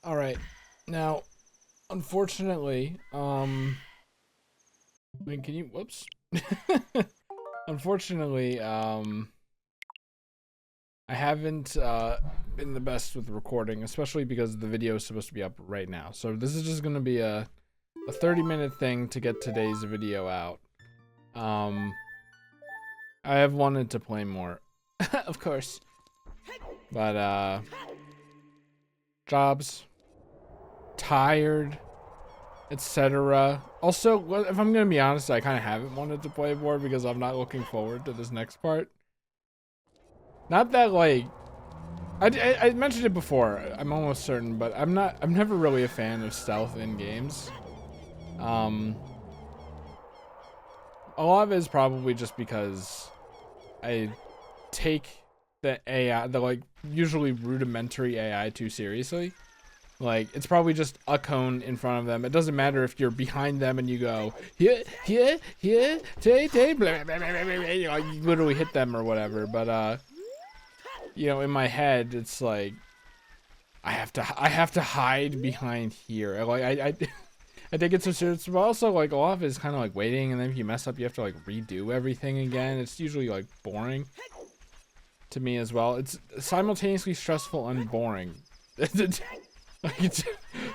All right. Now, unfortunately, I mean, can you, whoops. Unfortunately, I haven't been the best with recording, especially because the video is supposed to be up right now. So this is just going to be a 30-minute thing to get today's video out. Um, I have wanted to play more, of course, but jobs, tired, etc. Also, if I'm gonna be honest, I kind of haven't wanted to play more because I'm not looking forward to this next part. Not that like I mentioned it before. I'm almost certain, but I'm not. I'm never really a fan of stealth in games. Um, a lot of it is probably just because I take the AI, the like usually rudimentary AI, too seriously. Like, it's probably just a cone in front of them. It doesn't matter if you're behind them and you go, here, tay, tay, blah, blah, blah, blah, blah, you know, you literally hit them or whatever. But, you know, in my head, it's like, I have to hide behind here. Like, I take it so serious, but also, like, a lot of it is kind of like waiting, and then if you mess up, you have to, like, redo everything again. It's usually, like, boring to me as well. It's simultaneously stressful and boring. Like, it's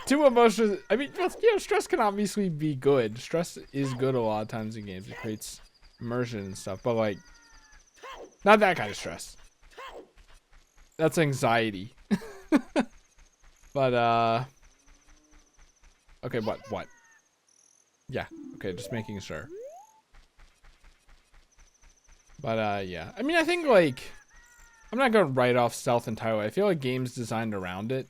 too emotional. I mean, you know, stress can obviously be good. Stress is good a lot of times in games. It creates immersion and stuff. But, like, not that kind of stress. That's anxiety. But, okay, what? Yeah, okay, just making sure. But, yeah. I mean, I think, like, I'm not going to write off stealth entirely. I feel like games designed around it.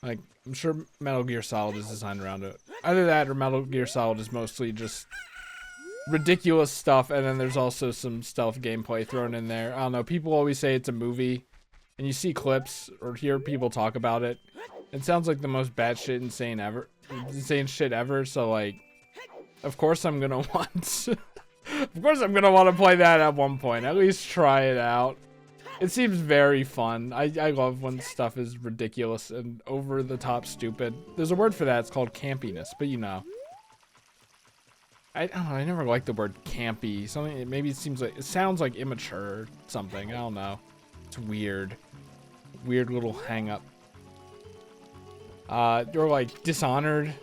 Like, I'm sure Metal Gear Solid is designed around it. Either that or Metal Gear Solid is mostly just ridiculous stuff, and then there's also some stealth gameplay thrown in there. I don't know, people always say it's a movie, and you see clips or hear people talk about it. It sounds like the most batshit insane shit ever, so like, of course I'm gonna want of course I'm gonna want to play that at one point. At least try it out. It seems very fun. I love when stuff is ridiculous and over the top stupid. There's a word for that. It's called campiness, but you know. I don't know. I never liked the word campy. Something, maybe it sounds like immature or something. I don't know. It's weird. Weird little hang up. Or like Dishonored.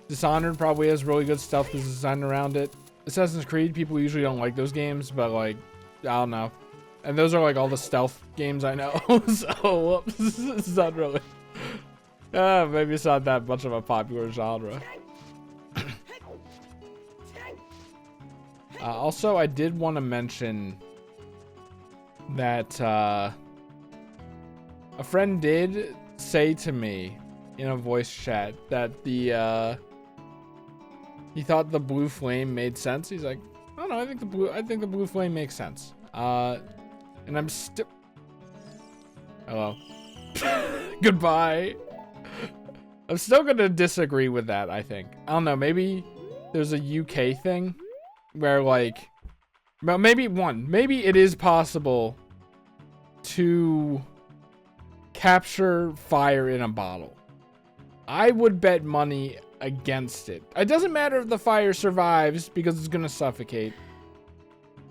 Dishonored probably has really good stuff because it's designed around it. Assassin's Creed, people usually don't like those games, but like, I don't know. And those are like all the stealth games I know. So, whoops. It's not really. Maybe it's not that much of a popular genre. Also, I did want to mention that a friend did say to me in a voice chat that he thought the blue flame made sense. He's like, I don't know, I think the blue flame makes sense. And I'm still... Hello. Goodbye. I'm still gonna disagree with that, I think. I don't know, maybe there's a UK thing where, like... Well, maybe it is possible to capture fire in a bottle. I would bet money against it. It doesn't matter if the fire survives because it's gonna suffocate.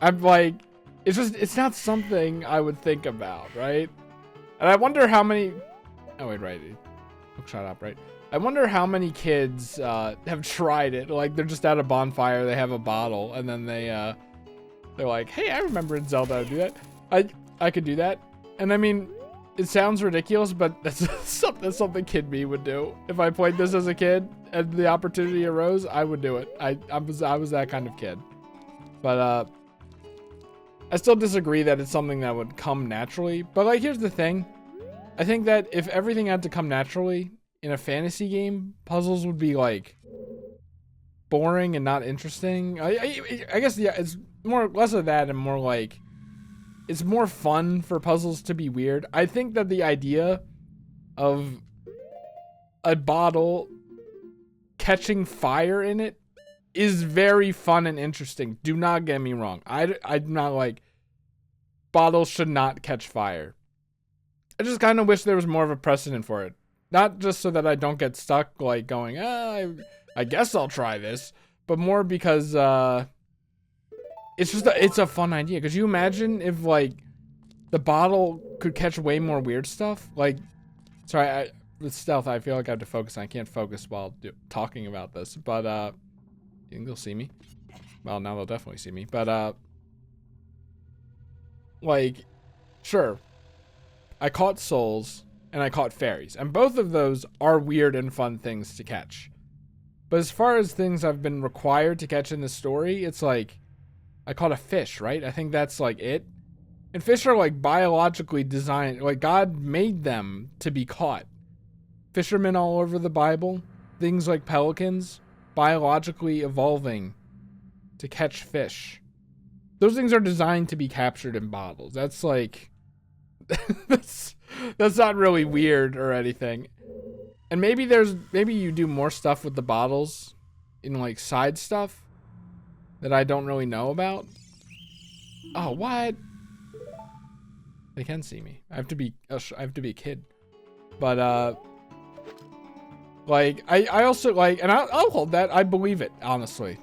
I'm like... It's not something I would think about, right? And I wonder how many... Oh, wait, right. Shut up, right? I wonder how many kids have tried it. Like, they're just at a bonfire, they have a bottle, and then they're like, hey, I remember in Zelda to do that. I could do that. And I mean, it sounds ridiculous, but that's something kid me would do. If I played this as a kid and the opportunity arose, I would do it. I was that kind of kid. But, I still disagree that it's something that would come naturally. But, like, here's the thing. I think that if everything had to come naturally in a fantasy game, puzzles would be, like, boring and not interesting. I guess, yeah, it's less of that and more like, it's more fun for puzzles to be weird. I think that the idea of a bottle catching fire in it is very fun and interesting. Do not get me wrong. I'm not like, bottles should not catch fire. I just kind of wish there was more of a precedent for it. Not just so that I don't get stuck, like, going, I guess I'll try this. But more because, it's just, it's a fun idea. Could you imagine if, like, the bottle could catch way more weird stuff? Like, sorry, with stealth, I feel like I have to focus. I can't focus while talking about this. But, you think they'll see me? Well, now they'll definitely see me. But, like, sure. I caught souls, and I caught fairies. And both of those are weird and fun things to catch. But as far as things I've been required to catch in the story, it's like, I caught a fish, right? I think that's, like, it. And fish are, like, biologically designed. Like, God made them to be caught. Fishermen all over the Bible. Things like pelicans. Biologically evolving to catch fish. Those things are designed to be captured in bottles. That's, like... that's not really weird or anything. And maybe you do more stuff with the bottles in, like, side stuff that I don't really know about. Oh, what? They can see me. I have to be a kid. But like I also, like, and I'll hold that. I believe it, honestly.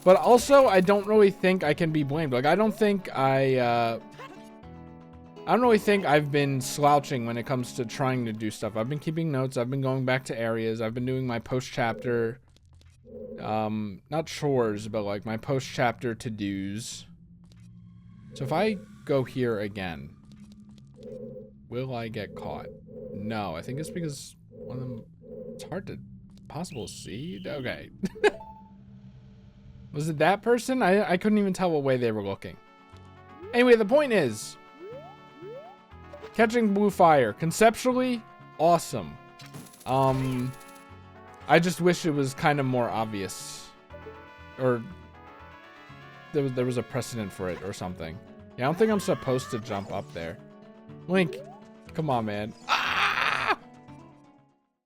But also I don't really think I can be blamed. Like, I don't really think I've been slouching when it comes to trying to do stuff. I've been keeping notes. I've been going back to areas. I've been doing my post-chapter, not chores, but like my post-chapter to-dos. So if I go here again, will I get caught? No, I think it's because one of them, it's hard to possible see. Okay. Was it that person? I couldn't even tell what way they were looking. Anyway, the point is, catching blue fire, conceptually, awesome. I just wish it was kind of more obvious. Or there was a precedent for it or something. Yeah, I don't think I'm supposed to jump up there. Link, come on, man. Ah!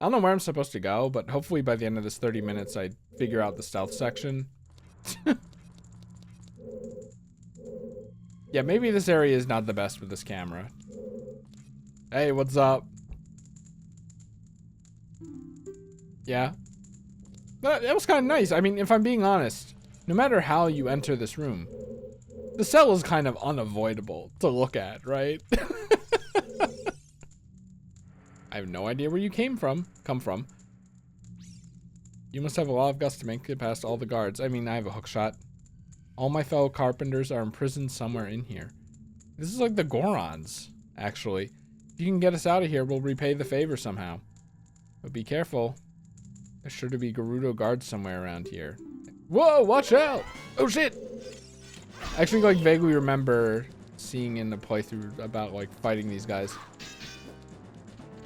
I don't know where I'm supposed to go, but hopefully by the end of this 30 minutes, I figure out the stealth section. Yeah, maybe this area is not the best with this camera. Hey, what's up? Yeah. That was kind of nice. I mean, if I'm being honest, no matter how you enter this room, the cell is kind of unavoidable to look at, right? I have no idea where you come from. You must have a lot of guts to make it past all the guards. I mean, I have a hook shot. All my fellow carpenters are imprisoned somewhere in here. This is like the Gorons, actually. If you can get us out of here, we'll repay the favor somehow. But be careful. There's sure to be Gerudo guards somewhere around here. Whoa, watch out! Oh shit! I actually, like, vaguely remember seeing in the playthrough about, like, fighting these guys.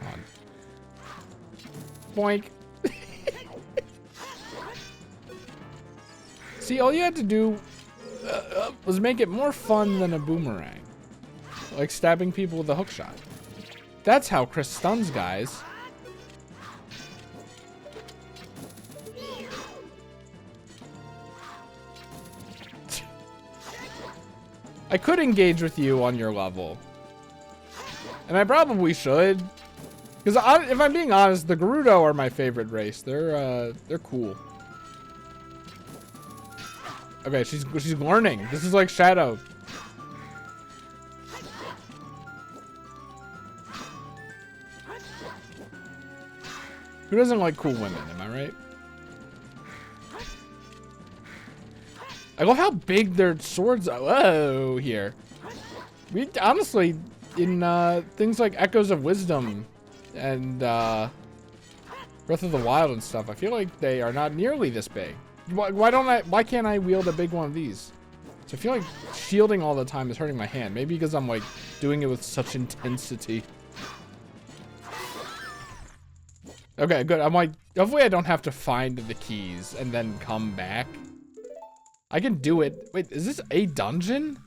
Come on. Boink. See, all you had to do was make it more fun than a boomerang. Like stabbing people with a hook shot. That's how Chris stuns guys. I could engage with you on your level. And I probably should. Because if I'm being honest, the Gerudo are my favorite race. They're cool. Okay, she's learning. This is like Shadow. Who doesn't like cool women, am I right? I love how big their swords are. Whoa, here. We honestly, in things like Echoes of Wisdom and Breath of the Wild and stuff, I feel like they are not nearly this big. Why can't I wield a big one of these? So I feel like shielding all the time is hurting my hand. Maybe because I'm like doing it with such intensity. Okay, good. I'm like, hopefully I don't have to find the keys and then come back. I can do it. Wait, is this a dungeon?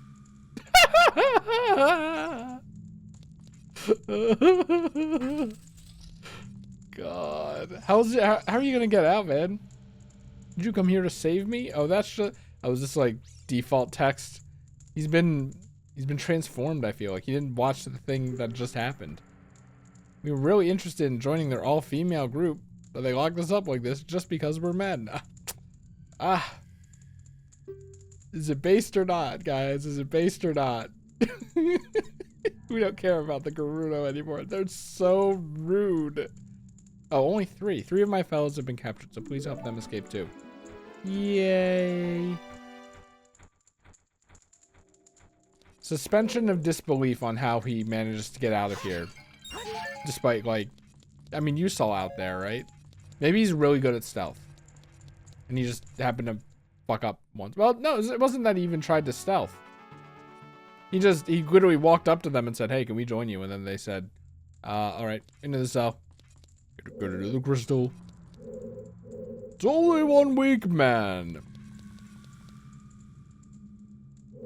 God. How are you gonna get out, man? Did you come here to save me? Oh, that's just, oh, is this like default text? He's been transformed, I feel like. He didn't watch the thing that just happened. We were really interested in joining their all-female group, but they locked us up like this just because we're men. Ah. Is it based or not, guys? Is it based or not? We don't care about the Gerudo anymore. They're so rude. Oh, only 3. 3 of my fellows have been captured, so please help them escape too. Yay. Suspension of disbelief on how he manages to get out of here. Despite, like, I mean, you saw out there, right? Maybe he's really good at stealth. And he just happened to fuck up once. Well, no, it wasn't that he even tried to stealth. He literally walked up to them and said, hey, can we join you? And then they said, all right, into the cell. Go to the crystal. It's only 1 week, man.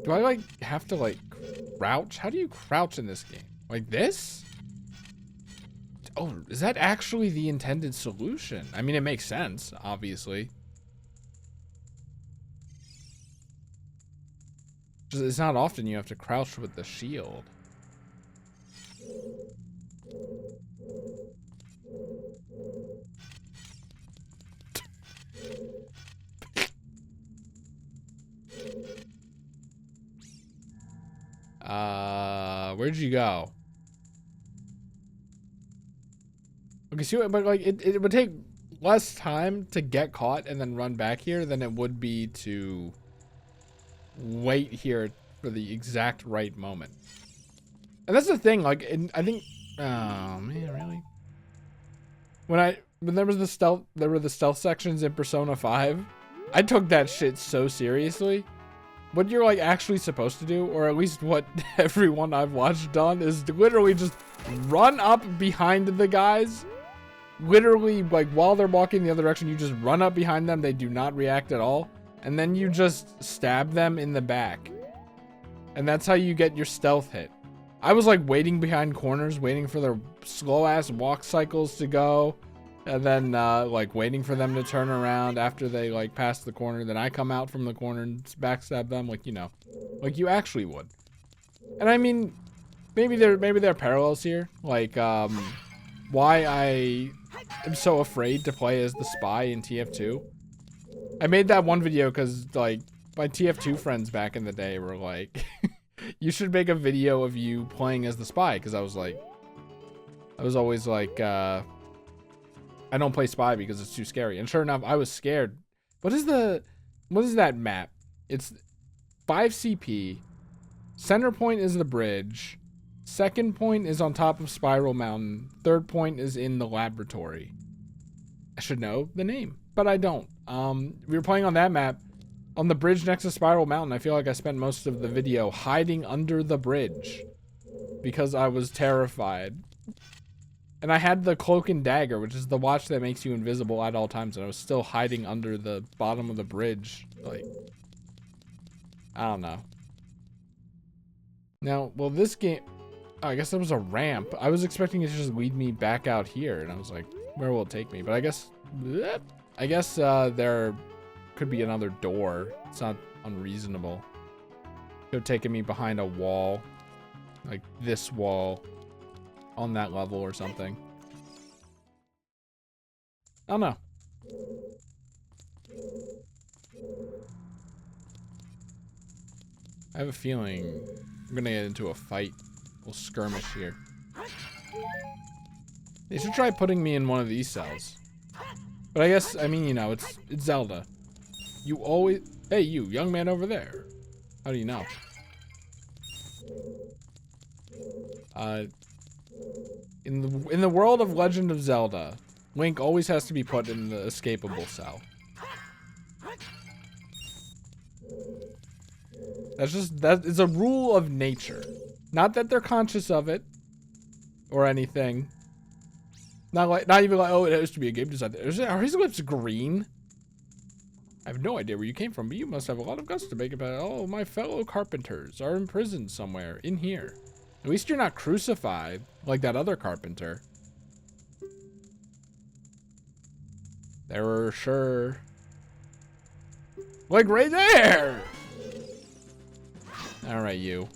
Do I, like, have to, like, crouch? How do you crouch in this game? Like this? Oh, is that actually the intended solution? I mean, it makes sense, obviously. Just, it's not often you have to crouch with the shield. Where'd you go? Okay, see, but like it would take less time to get caught and then run back here than it would be to wait here for the exact right moment. And that's the thing, like, I think, oh man, really? When there was there were the stealth sections in Persona 5, I took that shit so seriously. What you're, like, actually supposed to do, or at least what everyone I've watched done, is to literally just run up behind the guys. Literally, like, while they're walking the other direction, you just run up behind them. They do not react at all. And then you just stab them in the back. And that's how you get your stealth hit. I was, like, waiting behind corners, waiting for their slow-ass walk cycles to go. And then, like, waiting for them to turn around after they, like, pass the corner. Then I come out from the corner and backstab them, like, you know. Like, you actually would. And, I mean, maybe there are parallels here. Like, why I am so afraid to play as the spy in TF2. I made that one video because, like, my TF2 friends back in the day were like, you should make a video of you playing as the spy. Because I was always like, I don't play spy because it's too scary. And sure enough, I was scared. What is that map? It's 5 CP. Center point is the bridge. Second point is on top of Spiral Mountain. Third point is in the laboratory. I should know the name, but I don't. We were playing on that map. On the bridge next to Spiral Mountain, I feel like I spent most of the video hiding under the bridge because I was terrified. And I had the cloak and dagger, which is the watch that makes you invisible at all times. And I was still hiding under the bottom of the bridge. Like, I don't know. Now, well, this game, oh, I guess there was a ramp. I was expecting it to just lead me back out here. And I was like, where will it take me? But I guess there could be another door. It's not unreasonable. It could have taken me behind a wall. Like this wall. On that level or something. I don't know. I have a feeling I'm gonna get into a fight. A little skirmish here. They should try putting me in one of these cells. But I guess, I mean, you know, it's Zelda. You always... Hey, you, young man over there. How do you know? In the world of Legend of Zelda, Link always has to be put in the escapable cell. That is a rule of nature. Not that they're conscious of it or anything. Not even like, oh, it has to be a game design. Are his lips green? I have no idea where you came from, but you must have a lot of guts to make it. Oh, my fellow carpenters are imprisoned somewhere in here. At least you're not crucified like that other carpenter. They were sure. Like right there! Alright, you.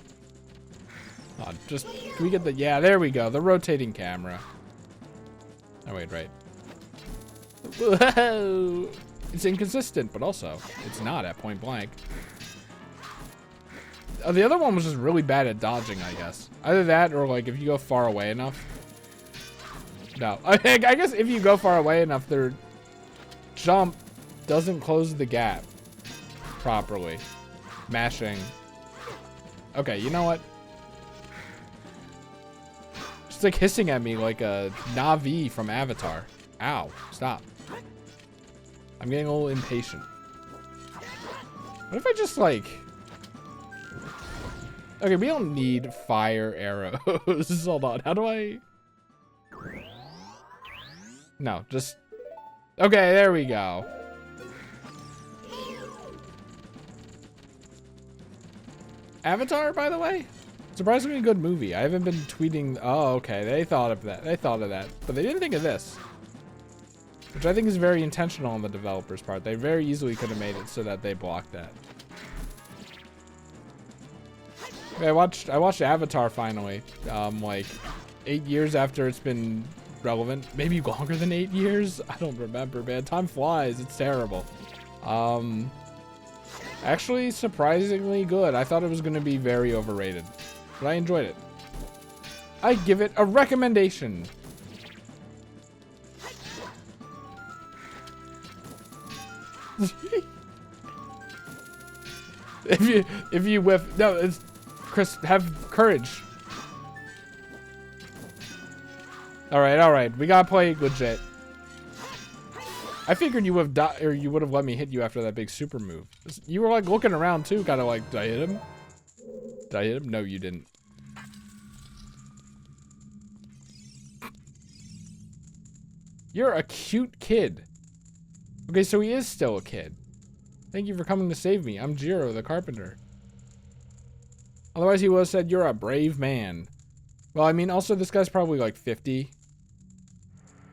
Oh, just, can we get the, yeah, there we go. The rotating camera. Oh, wait, right. Whoa! It's inconsistent, but also, it's not at point blank. The other one was just really bad at dodging, I guess. Either that, or like, if you go far away enough. No, I guess if you go far away enough, their jump doesn't close the gap properly. Mashing. Okay, you know what? It's like hissing at me like a Na'vi from Avatar. Ow, stop. I'm getting a little impatient. What if I just like... Okay, we don't need fire arrows. Hold on, how do I... No, just... Okay, there we go. Avatar, by the way? Surprisingly good movie. I haven't been tweeting... Oh, okay, they thought of that. They thought of that. But they didn't think of this. Which I think is very intentional on the developer's part. They very easily could have made it so that they blocked that. Okay, I watched Avatar finally. Like 8 years after it's been relevant. Maybe longer than 8 years? I don't remember, man. Time flies. It's terrible. Actually, surprisingly good. I thought it was going to be very overrated. But I enjoyed it. I give it a recommendation. if you whiff... No, it's... Chris, have courage. Alright. We gotta play legit. I figured you would have or you would have let me hit you after that big super move. You were like looking around too, kind of like, did I hit him? Did I hit him? No, you didn't. You're a cute kid. Okay, so he is still a kid. Thank you for coming to save me. I'm Jiro, the carpenter. Otherwise, he would have said, you're a brave man. Well, I mean, also, this guy's probably like 50.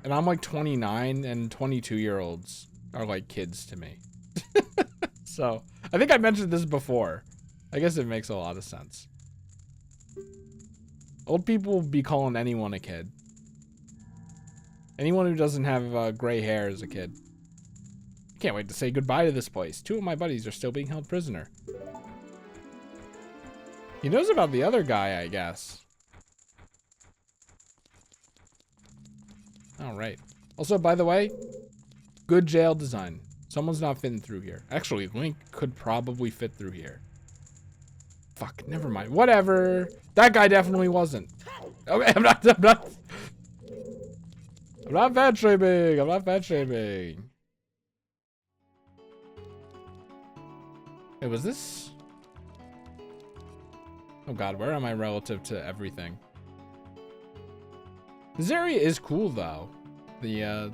And I'm like 29, and 22-year-olds are like kids to me. So, I think I mentioned this before. I guess it makes a lot of sense. Old people be calling anyone a kid. Anyone who doesn't have gray hair is a kid. Can't wait to say goodbye to this place. 2 of my buddies are still being held prisoner. He knows about the other guy, I guess. All right. Also, by the way, good jail design. Someone's not fitting through here. Actually, Link could probably fit through here. Fuck, never mind. Whatever. That guy definitely wasn't. Okay, I'm not fat shaming. I'm not fat shaming. Hey, was this? Oh god, where am I relative to everything? This area is cool though. The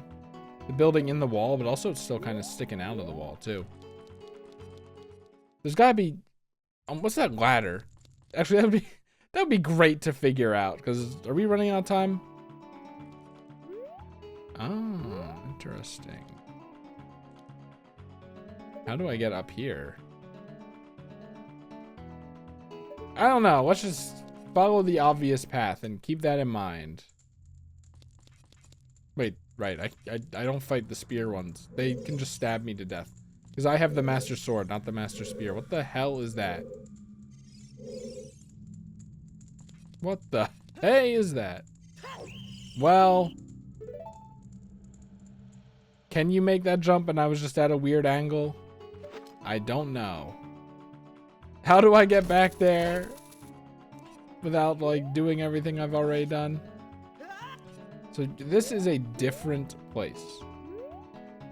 building in the wall, but also it's still kind of sticking out of the wall too. There's gotta be, what's that ladder? Actually, that would be great to figure out. Because are we running out of time? Oh, interesting. How do I get up here? I don't know. Let's just follow the obvious path and keep that in mind. Wait, right. I don't fight the spear ones. They can just stab me to death. Because I have the master sword, not the master spear. What the hell is that? What the hey is that? Well, can you make that jump and I was just at a weird angle? I don't know. How do I get back there without like doing everything I've already done? So this is a different place.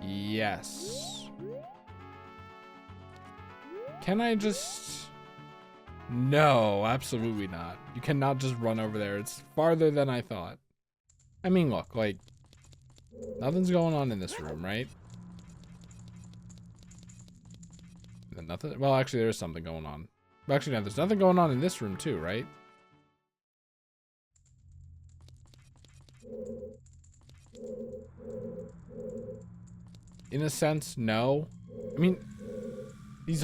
Yes. Can I just... No, absolutely not. You cannot just run over there. It's farther than I thought. I mean, look, like, nothing's going on in this room, right? Nothing. Well, actually, there is something going on. Actually, no, there's nothing going on in this room too, right? In a sense, no. I mean, these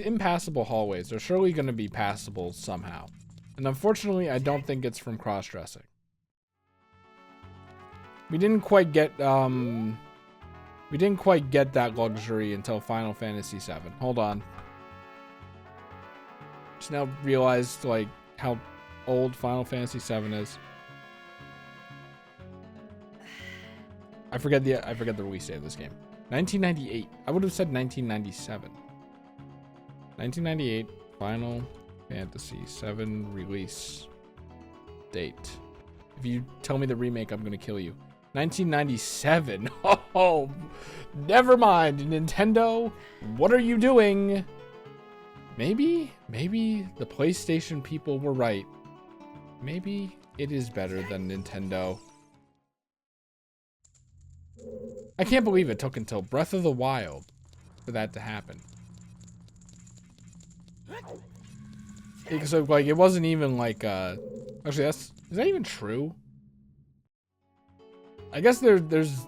impassable hallways are surely going to be passable somehow. And unfortunately, I don't think it's from cross-dressing. We didn't quite get that luxury until Final Fantasy VII. Hold on. Just now realized like how old Final Fantasy VII is. I forget the release date of this game. 1998. I would have said 1997. 1998 Final Fantasy VII release date. If you tell me the remake, I'm gonna kill you. 1997. Oh, never mind, Nintendo. What are you doing? Maybe the PlayStation people were right. Maybe it is better than Nintendo. I can't believe it took until Breath of the Wild for that to happen. Because like it wasn't even like actually is that even true? I guess there's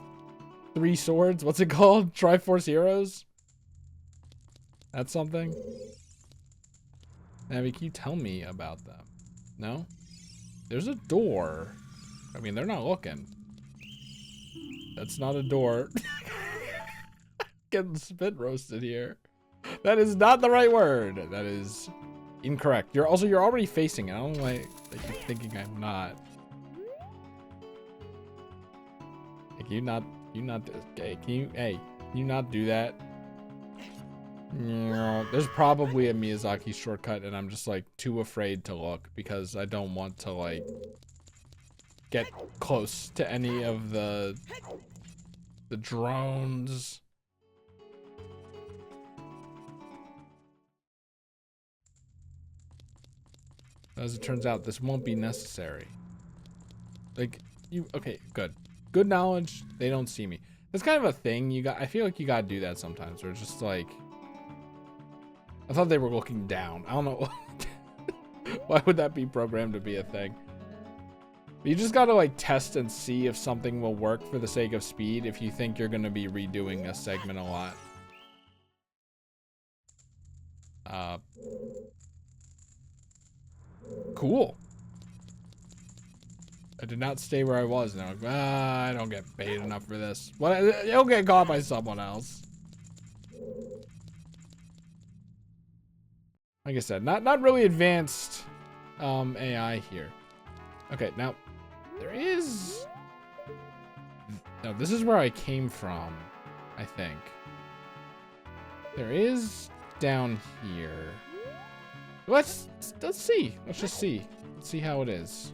3 swords. What's it called? Triforce Heroes? That's something? Navi, can you tell me about them? No? There's a door. I mean, they're not looking. That's not a door. Getting spit roasted here. That is not the right word. That is incorrect. You're already facing it. I don't like that you're thinking I'm not. Hey, can you not okay, can you not do that? No, there's probably a Miyazaki shortcut and I'm just like too afraid to look because I don't want to like get close to any of the drones. As it turns out, this won't be necessary. Like okay, good knowledge. They don't see me. That's kind of a thing I feel like you gotta do that sometimes. Where it's just like, I thought they were looking down. I don't know. Why would that be programmed to be a thing? But you just gotta like test and see if something will work for the sake of speed if you think you're gonna be redoing a segment a lot. Cool. I did not stay where I was now. I don't get paid enough for this. Well, you'll get caught by someone else. Like I said, not really advanced AI here. Okay, now there is. No, this is where I came from, I think. There is down here. Let's see. Let's just see. Let's see how it is.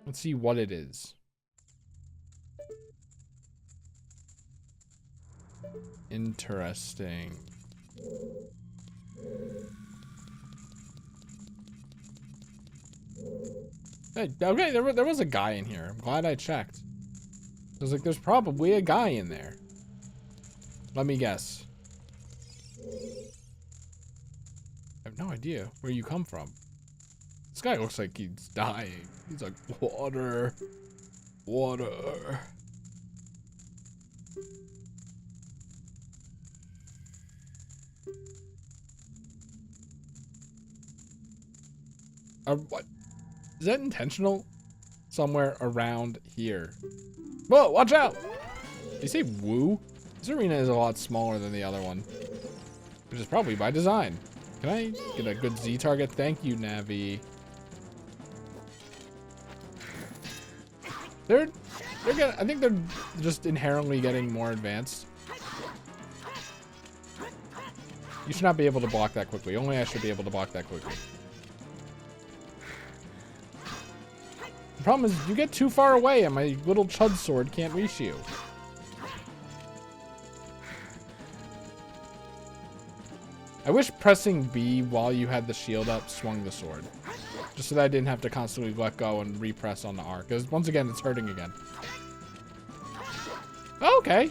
Let's see what it is. Interesting. Hey, okay, there was a guy in here. I'm glad I checked. I was like, there's probably a guy in there. Let me guess. I have no idea where you come from. This guy looks like he's dying. He's like, water. Water. What? Is that intentional? Somewhere around here. Whoa, watch out! Did you say woo? This arena is a lot smaller than the other one. Which is probably by design. Can I get a good Z target? Thank you, Navi. I think they're just inherently getting more advanced. You should not be able to block that quickly. Only I should be able to block that quickly. The problem is you get too far away and my little chud sword can't reach you. I wish pressing B while you had the shield up swung the sword. Just so that I didn't have to constantly let go and repress on the R. Because once again, it's hurting again. Oh, okay.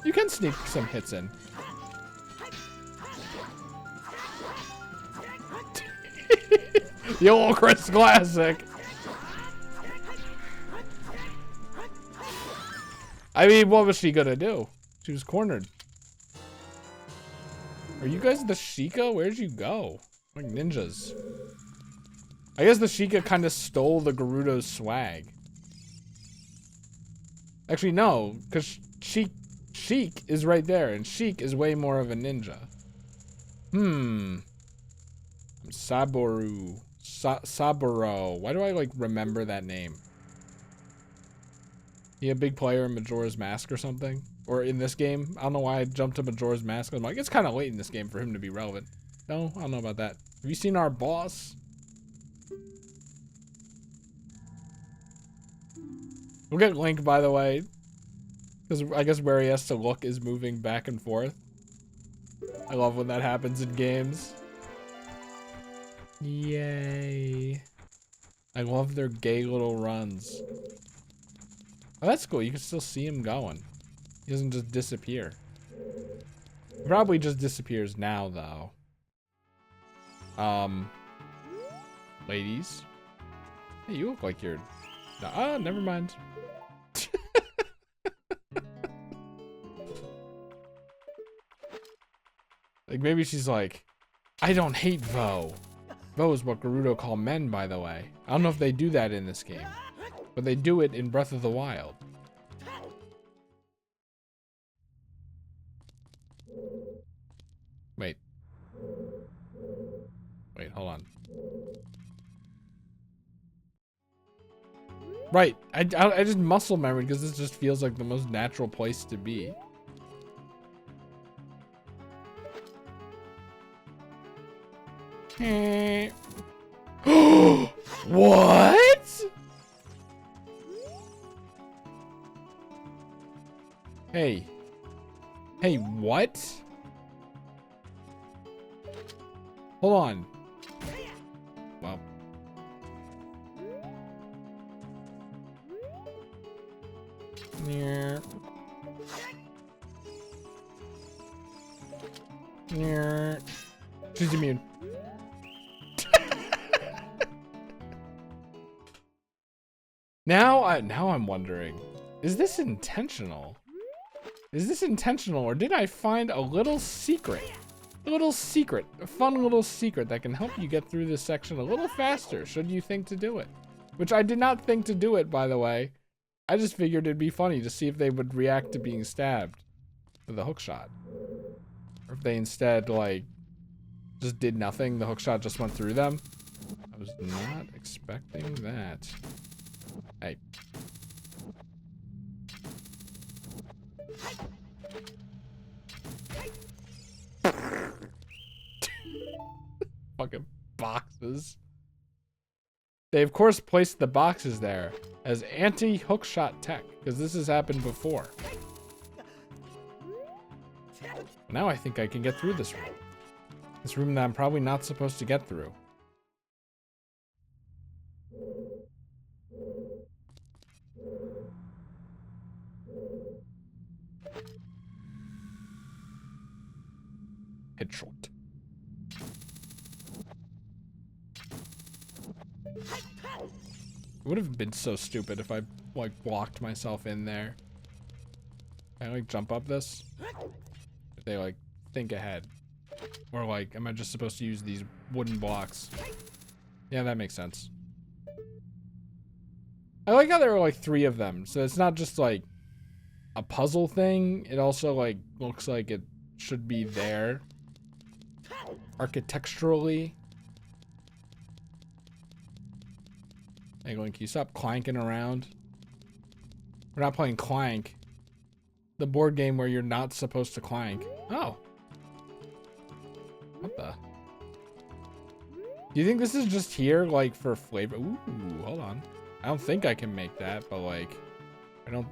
You can sneak some hits in. The old Chris Classic. I mean, what was she gonna do? She was cornered. Are you guys the Sheikah? Where'd you go? Like ninjas. I guess the Sheikah kind of stole the Gerudo's swag. Actually, no, because Sheik is right there, and Sheik is way more of a ninja. Saburo. Why do I, like, remember that name? He a big player in Majora's Mask or something? Or in this game? I don't know why I jumped to Majora's Mask. I'm like, it's kind of late in this game for him to be relevant. No, I don't know about that. Have you seen our boss? We'll get Link, by the way. Because I guess where he has to look is moving back and forth. I love when that happens in games. Yay. I love their gay little runs. Oh, that's cool. You can still see him going. He doesn't just disappear. He probably just disappears now, though. Ladies. Hey, you look like you're... Oh, never mind. Like, maybe she's like, I don't hate Vo. Vo is what Gerudo call men, by the way. I don't know if they do that in this game, but they do it in Breath of the Wild. Wait. Wait, hold on. Right. I just muscle memory because this just feels like the most natural place to be. What? Hey. Hey, what? Hold on. Well. Yeah. Yeah. She's immune. Now I'm wondering, is this intentional? Is this intentional, or did I find a little secret? A little secret, a fun little secret that can help you get through this section a little faster, should you think to do it. Which I did not think to do it, by the way. I just figured it'd be funny to see if they would react to being stabbed with a hook shot. Or if they instead, like, just did nothing, the hook shot just went through them. I was not expecting that. Hey. Fucking boxes. They of course placed the boxes there as anti-hookshot tech, because this has happened before. Now I think I can get through this room. This room that I'm probably not supposed to get through. Headshot. It would have been so stupid if I, like, blocked myself in there. Can I, like, jump up this? If they, like, think ahead. Or, like, am I just supposed to use these wooden blocks? Yeah, that makes sense. I like how there are, like, 3 of them. So it's not just, like, a puzzle thing. It also, like, looks like it should be there. Architecturally. Hey, Link, can you stop clanking around? We're not playing Clank. The board game where you're not supposed to clank. Oh. What the? Do you think this is just here, like, for flavor? Ooh, hold on. I don't think I can make that, but, like, I don't...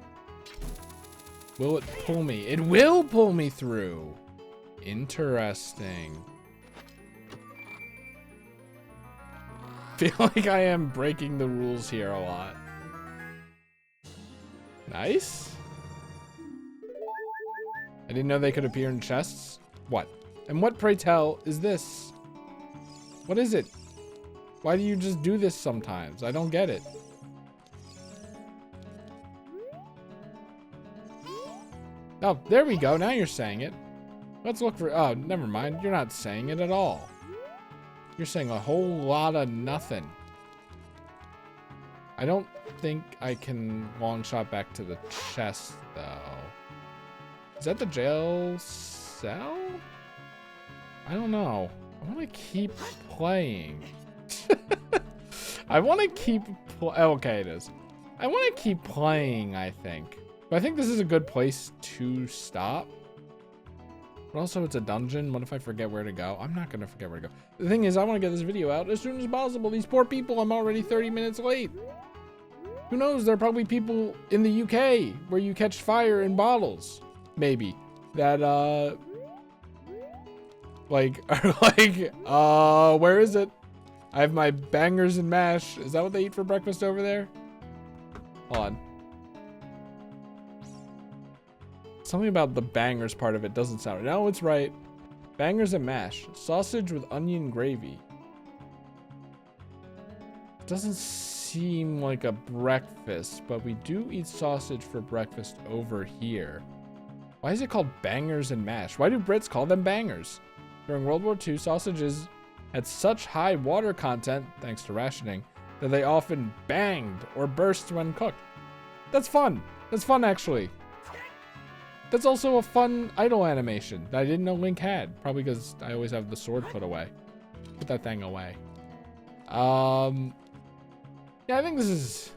Will it pull me? It will pull me through. Interesting. Feel like I am breaking the rules here a lot. Nice. I didn't know they could appear in chests. What? And what, pray tell, is this? What is it? Why do you just do this sometimes? I don't get it. Oh, there we go. Now you're saying it. Let's look for... Oh, never mind. You're not saying it at all. You're saying a whole lot of nothing. I don't think I can long shot back to the chest, though. Is that the jail cell? I don't know. I want to keep playing. I want to keep... okay, it is. I want to keep playing, I think. But I think this is a good place to stop. But also, it's a dungeon. What if I forget where to go? I'm not going to forget where to go. The thing is, I want to get this video out as soon as possible. These poor people, I'm already 30 minutes late. Who knows? There are probably people in the UK where you catch fire in bottles. Maybe. That, like, where is it? I have my bangers and mash. Is that what they eat for breakfast over there? Hold on. Something about the bangers part of it doesn't sound right. No, it's right. Bangers and mash. Sausage with onion gravy. Doesn't seem like a breakfast, but we do eat sausage for breakfast over here. Why is it called bangers and mash? Why do Brits call them bangers? During World War II, sausages had such high water content, thanks to rationing, that they often banged or burst when cooked. That's fun. That's fun, actually. That's also a fun idle animation that I didn't know Link had. Probably because I always have the sword put away. Put that thing away. Yeah, I think this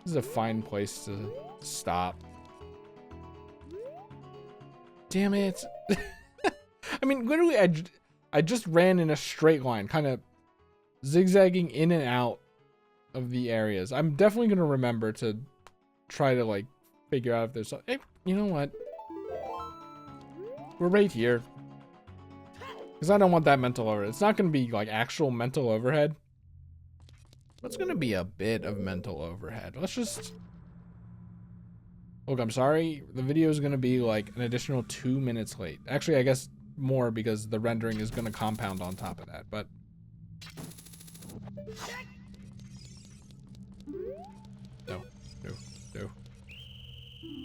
is a fine place to stop. Damn it. I mean, literally, I just ran in a straight line, kind of zigzagging in and out of the areas. I'm definitely going to remember to try to, like, figure out if there's something. Hey, you know what? We're right here. Because I don't want that mental overhead. It's not going to be, like, actual mental overhead. But it's going to be a bit of mental overhead. Let's just... Look, I'm sorry. The video is going to be, like, an additional 2 minutes late. Actually, I guess more because the rendering is going to compound on top of that, but... No.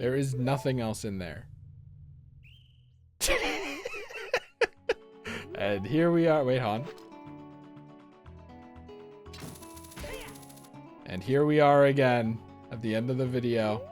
There is nothing else in there. And here we are. Wait, hon. And here we are again at the end of the video.